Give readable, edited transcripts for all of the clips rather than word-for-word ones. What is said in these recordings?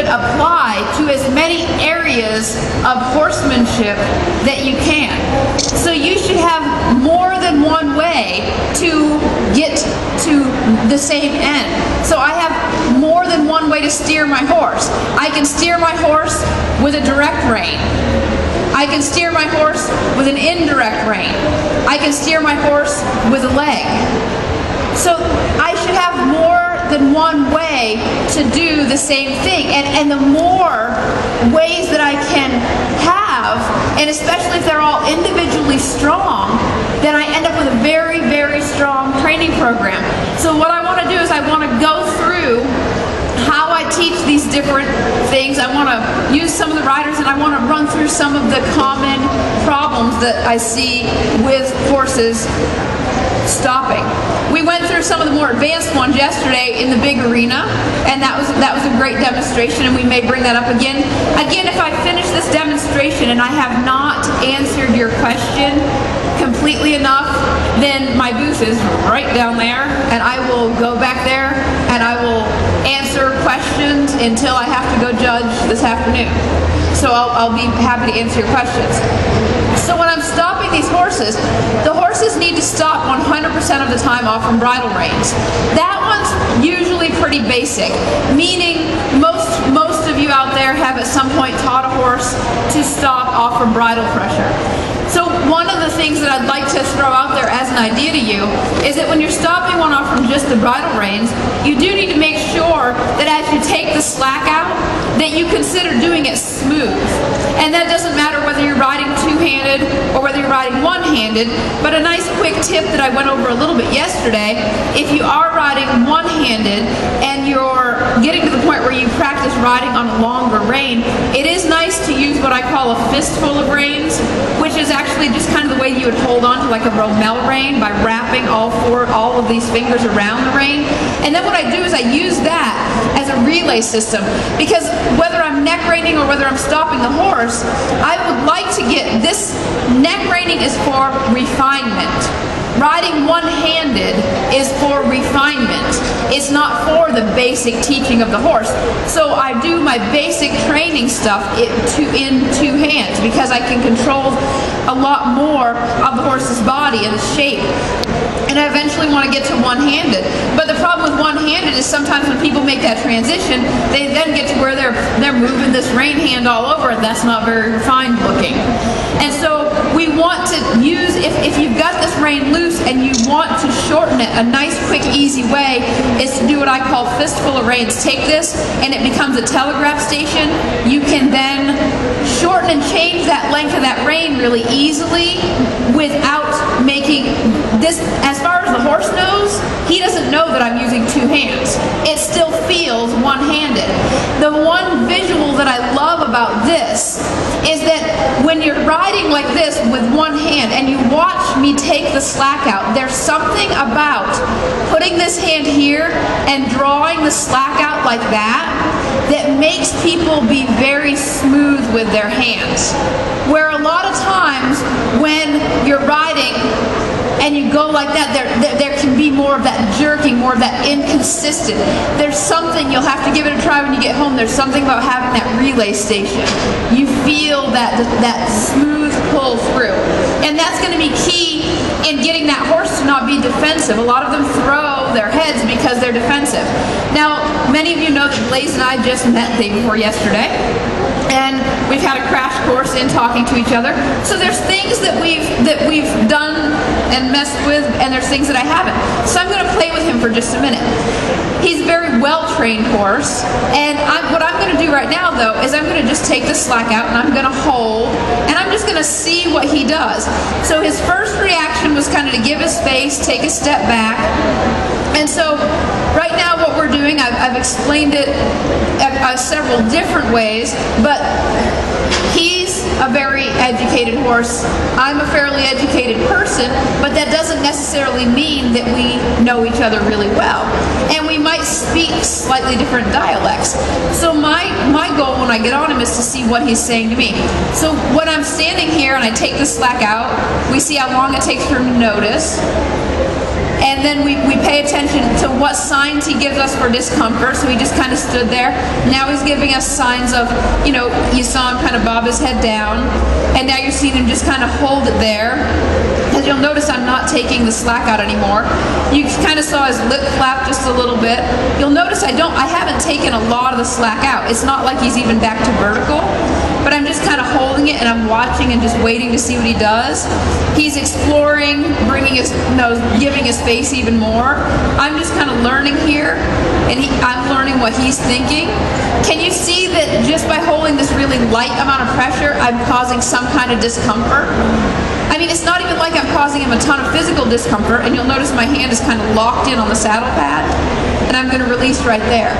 should apply to as many areas of horsemanship that you can. So you should have more than one way to get to the same end. So I have more than one way to steer my horse. I can steer my horse with a direct rein. I can steer my horse with an indirect rein. I can steer my horse with a leg. So I should have more than one way to do the same thing. And the more ways that I can have, and especially if they're all individually strong, then I end up with a very, very strong training program. So what I want to do is I want to go through how I teach these different things. I want to use some of the riders, and I want to run through some of the common problems that I see with horses stopping. We went through some of the more advanced ones yesterday in the big arena, and that was a great demonstration, and we may bring that up again. Again, if I finish this demonstration and I have not answered your question completely enough, then my booth is right down there, and I will go back there and I will answer questions until I have to go judge this afternoon. So I'll be happy to answer your questions. So when I'm stopping these horses, the horses need to stop 100% of the time off from bridle reins. That one's usually pretty basic, meaning most of you out there have at some point taught a horse to stop off from bridle pressure. So one of the things that I'd like to throw out there as an idea to you is that when you're stopping one off from just the bridle reins, you do need to make sure that as you take the slack out, that you consider doing it smooth. And that doesn't matter whether you're riding two-handed or whether you're riding one-handed, but a nice quick tip that I went over a little bit yesterday, if you are riding one-handed and you're getting to the point where you practice riding on a longer rein, it is nice to use what I call a fistful of reins, which is actually just kind of the way you would hold on to like a Rommel rein by wrapping all of these fingers around the rein. And then what I do is I use that as a relay system, because whether I'm neck reining or whether I'm stopping the horse, I would like to get this. Neck reining is for refinement. Riding one-handed is for refinement. It's not for the basic teaching of the horse. So I do my basic training stuff in two hands, because I can control a lot more of the horse's body and the shape. And I eventually want to get to one-handed. But the problem with one-handed is sometimes when people make that transition, they then get to where they're moving this rein hand all over, and that's not very refined looking. And so we want to use, if you've got this rein loose and you want to shorten it, a nice, quick, easy way is to do what I call fistful of reins. Take this and it becomes a telegraph station. You can then shorten and change that length of that rein really easily without making this, as far as the horse knows, he doesn't know that I'm using two hands. It still feels one-handed. The one visual that I love about this is that when you're riding like this with one hand and you watch me take the slack out, there's something about putting this hand here and drawing the slack out like that that makes people be very smooth with their hands. Where a lot of times when you're riding and you go like that, there can be more of that jerking, more of that inconsistent. There's something, you'll have to give it a try when you get home, there's something about having that relay station. You feel that smooth pull through. And that's going to be key in getting that horse to not be defensive. A lot of them throw their heads because they're defensive. Now, many of you know that Blaze and I just met the day before yesterday, and we've had a crash course in talking to each other. So there's things that we've done and messed with, and there's things that I haven't. So I'm going to play with him for just a minute. He's a very well-trained horse, and what I'm going to do right now, though, is I'm going to just take the slack out, and I'm going to hold, and I'm just going to see what he does. So his first reaction was kind of to give his space, take a step back. And so right now what we're doing, I've explained it several different ways, but he's a very educated horse. I'm a fairly educated person, but that doesn't necessarily mean that we know each other really well. And we might speak slightly different dialects. So my goal when I get on him is to see what he's saying to me. So when I'm standing here and I take the slack out, we see how long it takes for him to notice. And then we pay attention to what signs he gives us for discomfort. So he just kind of stood there. Now he's giving us signs of, you know, you saw him kind of bob his head down, and now you're seeing him just kind of hold it there. Because you'll notice I'm not taking the slack out anymore. You kind of saw his lip flap just a little bit. You'll notice I haven't taken a lot of the slack out. It's not like he's even back to vertical, but I'm just kind of holding it and I'm watching and just waiting to see what he does. He's exploring, bringing his nose, giving his face even more. I'm just kind of learning here, and I'm learning what he's thinking. Can you see that just by holding this really light amount of pressure, I'm causing some kind of discomfort? I mean, it's not even like I'm causing him a ton of physical discomfort, and you'll notice my hand is kind of locked in on the saddle pad, and I'm going to release right there.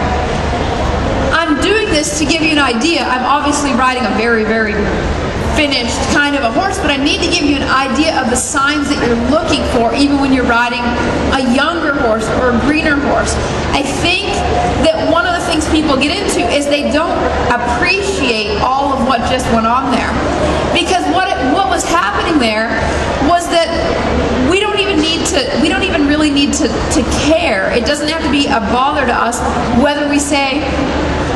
I'm doing this to give you an idea. I'm obviously riding a very, very finished kind of a horse, but I need to give you an idea of the signs that you're looking for even when you're riding a younger horse or a greener horse. I think that one of the things people get into is they don't appreciate all of what just went on there. Because what was happening there was that we don't even really need to care. It doesn't have to be a bother to us whether we say,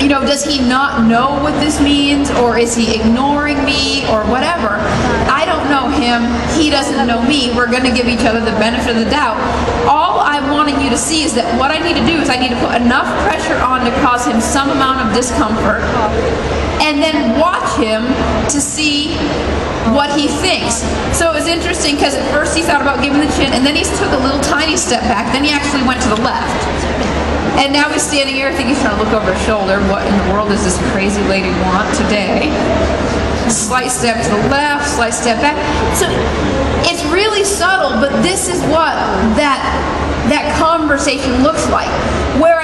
you know, does he not know what this means, or is he ignoring me, or whatever. I don't know him, he doesn't know me. We're going to give each other the benefit of the doubt. All I'm wanting you to see is that what I need to do is I need to put enough pressure on to cause him some amount of discomfort, and then watch him to see what he thinks. So it was interesting because at first he thought about giving the chin, and then he took a little tiny step back, then he actually went to the left. And now he's standing here. I think he's trying to look over his shoulder. What in the world does this crazy lady want today? Slight step to the left, slight step back. So it's really subtle, but this is what that conversation looks like. Where